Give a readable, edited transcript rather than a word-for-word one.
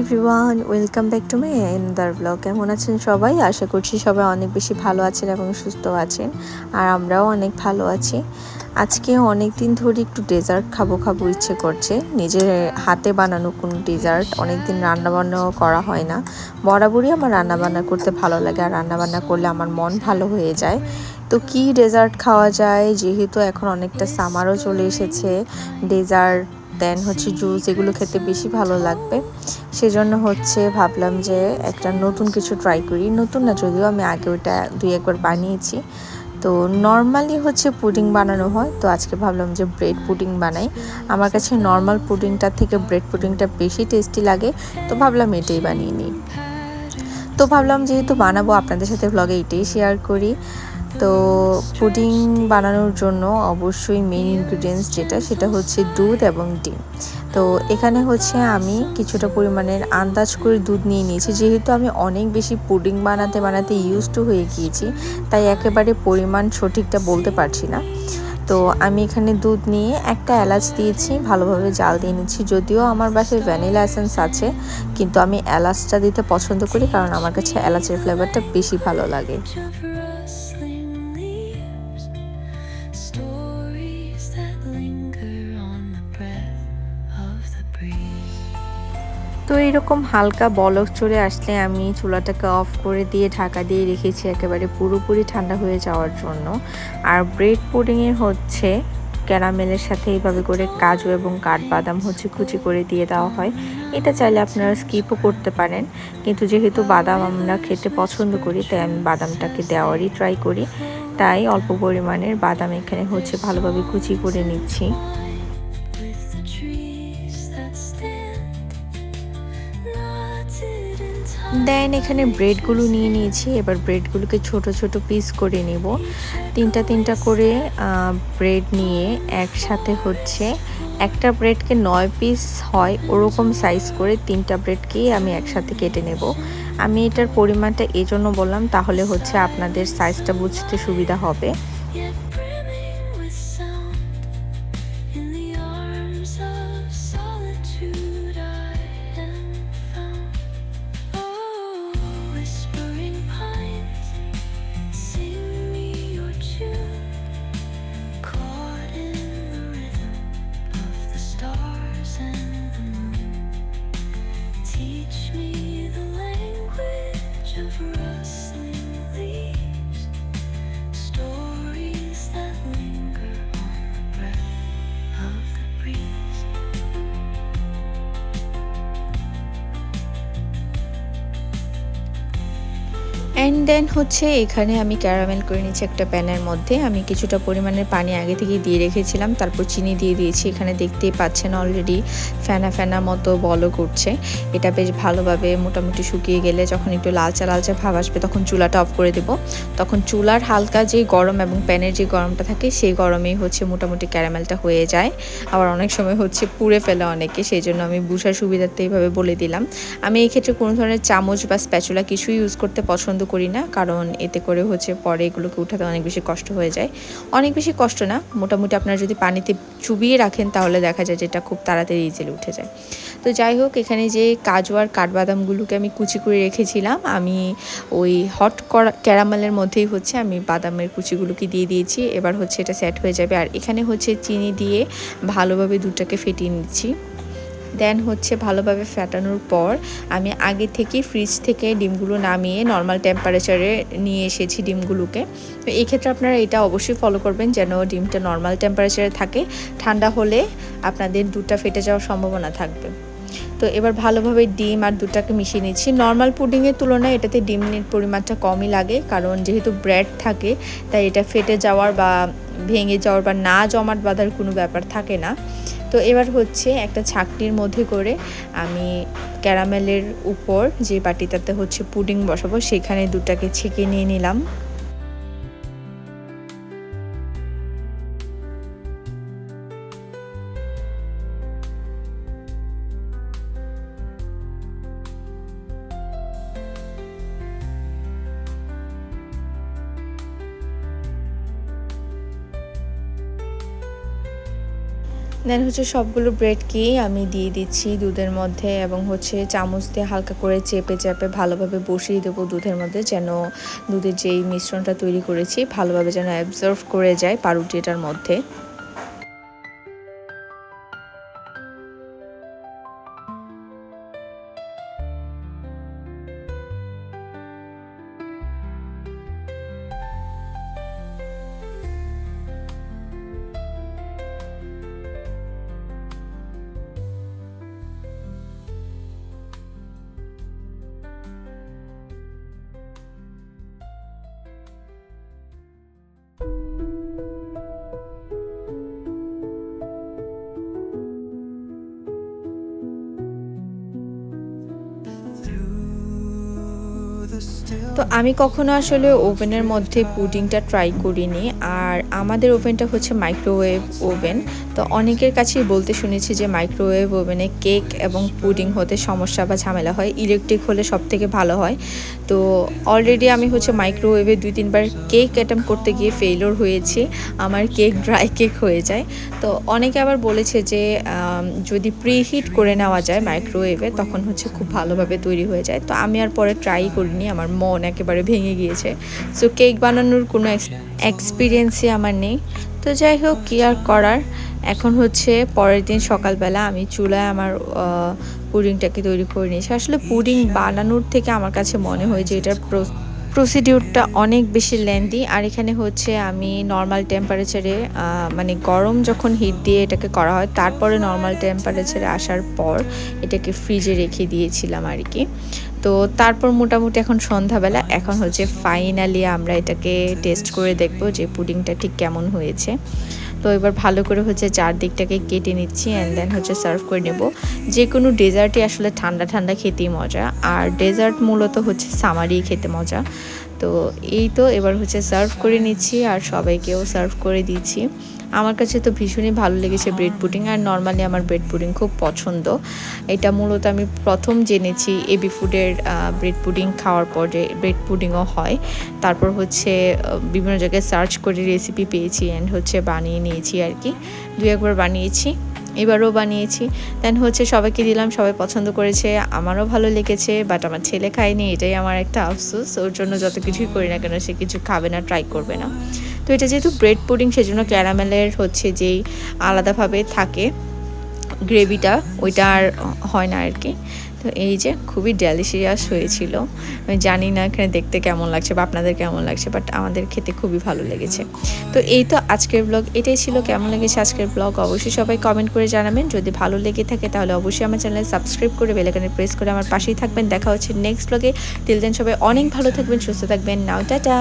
Everyone, welcome back to my another blog. কেমন আছেন সবাই? আশা করছি সবাই অনেক বেশি ভালো আছেন এবং সুস্থ আছেন। আর আমরাও অনেক ভালো আছি। আজকে অনেক দিন ধরে একটু ডেজার্ট খাবো ইচ্ছে করছে। নিজের হাতে বানানো কোনো ডেজার্ট, অনেক দিন রান্নাবান্নাও করা হয় না। বরাবরই আমার রান্নাবান্না করতে ভালো লাগে, আর রান্নাবান্না করলে আমার মন ভালো হয়ে যায়। তো কি ডেজার্ট খাওয়া যায়, যেহেতু এখন অনেকটা সামারও চলে এসেছে, ডেজার্ট দেন হচ্ছে জুস, এগুলো খেতে বেশি ভালো লাগবে। সেজন্য হচ্ছে ভাবলাম যে একটা নতুন কিছু ট্রাই করি। নতুন না, যদিও আমি আগে ওটা 2-1 বার বানিয়েছি। তো নর্মালি হচ্ছে পুডিং বানানো হয়, তো আজকে ভাবলাম যে ব্রেড পুডিং বানাই। আমার কাছে নর্মাল পুডিংটার থেকে ব্রেড পুডিংটা বেশি টেস্টি লাগে, তো ভাবলাম এটাই বানিয়ে নিই। তো ভাবলাম যেহেতু বানাবো, আপনাদের সাথে ব্লগে এটাই শেয়ার করি। তো পুডিং বানানোর জন্য অবশ্যই মেইন ইনগ্রিডিয়েন্টস সেটা হচ্ছে দুধ এবং ডিম। তো এখানে হচ্ছে আমি কিছুটা পরিমাণের আন্দাজ করে দুধ নিয়ে নিয়েছি, যেহেতু আমি অনেক বেশি পুডিং বানাতে ইউজ টু হয়ে গিয়েছি, তাই একেবারে পরিমাণ সঠিকটা বলতে পারছি না। তো আমি এখানে দুধ নিয়ে একটা এলাচ দিয়েছি, ভালোভাবে জাল দিয়ে নিচ্ছি। যদিও আমার বাসায় ভ্যানিলা এসেন্স আছে, কিন্তু আমি এলাচটা দিতে পছন্দ করি, কারণ আমার কাছে এলাচের ফ্লেভারটা বেশি ভালো লাগে। তো এইরকম হালকা বলক চলে আসলে আমি চুলাটাকে অফ করে দিয়ে ঢাকা দিয়ে রেখেছি একেবারে পুরোপুরি ঠান্ডা হয়ে যাওয়ার জন্য। আর ব্রেড পুডিংয়ে হচ্ছে ক্যারামেলের সাথে এইভাবে করে কাজু এবং কাঠবাদাম হচ্ছে কুচি করে দিয়ে দেওয়া হয়। এটা চাইলে আপনারা স্কিপও করতে পারেন, কিন্তু যেহেতু বাদাম আমরা খেতে পছন্দ করি, তাই আমি বাদামটাকে দেওয়ারই ট্রাই করি। তাই অল্প পরিমাণের বাদাম এখানে হচ্ছে ভালোভাবে কুচি করে নিচ্ছি। দেন এখানে ব্রেডগুলো নিয়ে নিয়েছি। এবার ব্রেডগুলোকে ছোট ছোট পিস করে নেব। তিনটা করে ব্রেড নিয়ে একসাথে হচ্ছে একটা ব্রেডকে 9 পিস হয় ওরকম সাইজ করে 3টা ব্রেডকেই আমি একসাথে কেটে নেব। আমি এটার পরিমাণটা এজন্য বললাম, তাহলে হচ্ছে আপনাদের সাইজটা বুঝতে সুবিধা হবে। অ্যান্ড দেন হচ্ছে এখানে আমি ক্যারামেল করে নিচ্ছি একটা প্যানের মধ্যে। আমি কিছুটা পরিমাণের পানি আগে থেকে দিয়ে রেখেছিলাম, তারপর চিনি দিয়ে দিয়েছি। এখানে দেখতেই পাচ্ছেন অলরেডি ফেনা ফেনা মতো বলক উঠছে। এটা বেশ ভালোভাবে মোটামুটি শুকিয়ে গেলে, যখন একটু লালচা লালচা ভাব আসবে, তখন চুলাটা অফ করে দেব। তখন চুলার হালকা যে গরম এবং প্যানের যে গরমটা থাকে, সেই গরমেই হচ্ছে মোটামুটি ক্যারামেলটা হয়ে যায়। আবার অনেক সময় হচ্ছে পুড়ে ফেলে অনেকে, সেই জন্য আমি বুঝার সুবিধার্থে এইভাবে বলে দিলাম। আমি এই ক্ষেত্রে কোনো ধরনের চামচ বা স্প্যাচুলা কিছুই ইউজ করতে পছন্দ করি না, কারণ এতে করে হচ্ছে পরে এগুলোকে উঠাতে অনেক বেশি কষ্ট হয়ে যায়। অনেক বেশি কষ্ট না, মোটামুটি আপনারা যদি পানিতে চুবিয়ে রাখেন তাহলে দেখা যায় যেটা খুব তাড়াতাড়ি ইজিলি উঠে যায়। তো যাই হোক, এখানে যে কাজু আর কাঠবাদামগুলোকে আমি কুচি করে রেখেছিলাম, আমি ওই হট ক্যারামেলের মধ্যেই হচ্ছে আমি বাদামের কুচিগুলোকে দিয়ে দিয়েছি। এবার হচ্ছে এটা সেট হয়ে যাবে। আর এখানে হচ্ছে চিনি দিয়ে ভালোভাবে দুধটাকে ফেটিয়ে নিচ্ছি। দেন হচ্ছে ভালোভাবে ফেটানোর পর আমি আগে থেকে ফ্রিজ থেকে ডিমগুলো নামিয়ে নর্মাল টেম্পারেচারে নিয়ে এসেছি ডিমগুলোকে। তো এই ক্ষেত্রে আপনারা এটা অবশ্যই ফলো করবেন যেন ডিমটা নর্মাল টেম্পারেচারে থাকে। ঠান্ডা হলে আপনাদের দুধটা ফেটে যাওয়ার সম্ভাবনা থাকবে। তো এবার ভালোভাবে ডিম আর দুধটাকে মিশিয়ে নিচ্ছি। নর্মাল পুডিংয়ের তুলনায় এটাতে ডিমের পরিমাণটা কমই লাগে, কারণ যেহেতু ব্রেড থাকে, তাই এটা ফেটে যাওয়ার বা ভেঙে যাওয়ার বা না জমাট বাঁধার কোনো ব্যাপার থাকে না। তো এবার হচ্ছে একটা ছাঁকনির মধ্যে করে আমি ক্যারামেলের উপর যে বাটিটাতে হচ্ছে পুডিং বসাবো, সেখানে দুধটাকে ছেঁকে নিয়ে নিলাম। দেন হচ্ছে সবগুলো ব্রেডকে আমি দিয়ে দিচ্ছি দুধের মধ্যে এবং হচ্ছে চামচ দিয়ে হালকা করে চেপে চেপে ভালোভাবে বসিয়ে দেবো দুধের মধ্যে, যেন দুধের যেই মিশ্রণটা তৈরি করেছি ভালোভাবে যেন অ্যাবজর্ভ করে যায় পাউরুটিটার মধ্যে। তো আমি কখনো আসলে ওভেনের মধ্যে পুডিংটা ট্রাই করিনি, আর আমাদের ওভেনটা হচ্ছে মাইক্রোওয়েভ ওভেন। তো অনেকের কাছেই বলতে শুনেছি যে মাইক্রোওয়েভ ওভেনে কেক এবং পুডিং হতে সমস্যা বা ঝামেলা হয়, ইলেকট্রিক হলে সব থেকে ভালো হয়। তো অলরেডি আমি হচ্ছে মাইক্রোওয়েভে 2-3 বার কেক অ্যাটেম্প করতে গিয়ে ফেইলিওর হয়েছি, আমার কেক ড্রাই কেক হয়ে যায়। তো অনেকে আবার বলেছে যে যদি প্রিহিট করে নেওয়া যায় মাইক্রোওয়েভে তখন হচ্ছে খুব ভালোভাবে তৈরি হয়ে যায়। তো আমি আর পরে ট্রাই করিনি, আমার মন একেবারে ভেঙে গিয়েছে। সো কেক বানানোর কোনো এক্সপিরিয়েন্সই আমার নেই। তো যাই হোক, কি আর করার। এখন হচ্ছে পরের দিন সকালবেলা আমি চুলায় আমার পুডিংটাকে তৈরি করে নিয়েছি। আসলে পুডিং বানানোর থেকে আমার কাছে মনে হয় যে এটার প্রসিডিউরটা অনেক বেশি লেন্দি। আর এখানে হচ্ছে আমি নর্মাল টেম্পারেচারে মানে গরম যখন হিট দিয়ে এটাকে করা হয় তারপরে নর্মাল টেম্পারেচারে আসার পর এটাকে ফ্রিজে রেখে দিয়েছিলাম আর কি। তো তারপর মোটামুটি এখন সন্ধ্যাবেলা, এখন হচ্ছে ফাইনালি আমরা এটাকে টেস্ট করে দেখব যে পুডিংটা ঠিক কেমন হয়েছে। তো এবার ভালো করে হচ্ছে চারদিকটাকে কেটে নিচ্ছি অ্যান্ড দেন হচ্ছে সার্ভ করে নেব। যে কোনো ডেজার্টই আসলে ঠান্ডা ঠান্ডা খেতেই মজা, আর ডেজার্ট মূলত হচ্ছে সামারই খেতে মজা। তো এই তো এবার হচ্ছে সার্ভ করে নিচ্ছি আর সবাইকেও সার্ভ করে দিচ্ছি। আমার কাছে তো ভীষণই ভালো লেগেছে ব্রেড পুডিং, আর নর্মালি আমার ব্রেড পুডিং খুব পছন্দ। এটা মূলত আমি প্রথম জেনেছি এবি ফুডের ব্রেড পুডিং খাওয়ার পর যে ব্রেড পুডিংও হয়। তারপর হচ্ছে বিভিন্ন জায়গায় সার্চ করে রেসিপি পেয়েছি অ্যান্ড হচ্ছে বানিয়ে নিয়েছি আর কি। 2-1 বার বানিয়েছি, এবারও বানিয়েছি। দেন হচ্ছে সবাইকে দিলাম, সবাই পছন্দ করেছে, আমারও ভালো লেগেছে। বাট আমার ছেলে খায়নি, এটাই আমার একটা আফসোস। ওর জন্য যত কিছুই করি না কেন সে কিছু খাবে না, ট্রাই করবে না। তো এটা যেহেতু ব্রেড পুডিং সেজন্য ক্যারামেলের হচ্ছে যেই আলাদাভাবে থাকে গ্রেভিটা, ওইটা আর হয় না আর কি। তো এই যে খুবই ডেলিশিয়াস হয়েছিল। আমি জানি না এখানে দেখতে কেমন লাগছে বা আপনাদের কেমন লাগছে, বাট আমাদের খেতে খুবই ভালো লেগেছে। তো এই তো আজকের ব্লগ এটাই ছিল। কেমন লেগেছে আজকের ব্লগ অবশ্যই সবাই কমেন্ট করে জানাবেন। যদি ভালো লেগে থাকে তাহলে অবশ্যই আমার চ্যানেল সাবস্ক্রাইব করে বেল আইকনে প্রেস করে আমার পাশেই থাকবেন। দেখা হচ্ছে নেক্সট ব্লগে। টিল দেন সবাই অনেক ভালো থাকবেন, সুস্থ থাকবেন। নাও টাটা।